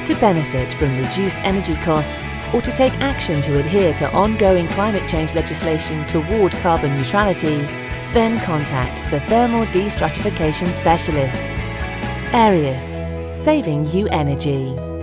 To benefit from reduced energy costs or to take action to adhere to ongoing climate change legislation toward carbon neutrality, then contact the thermal destratification specialists. AREUS, saving you energy.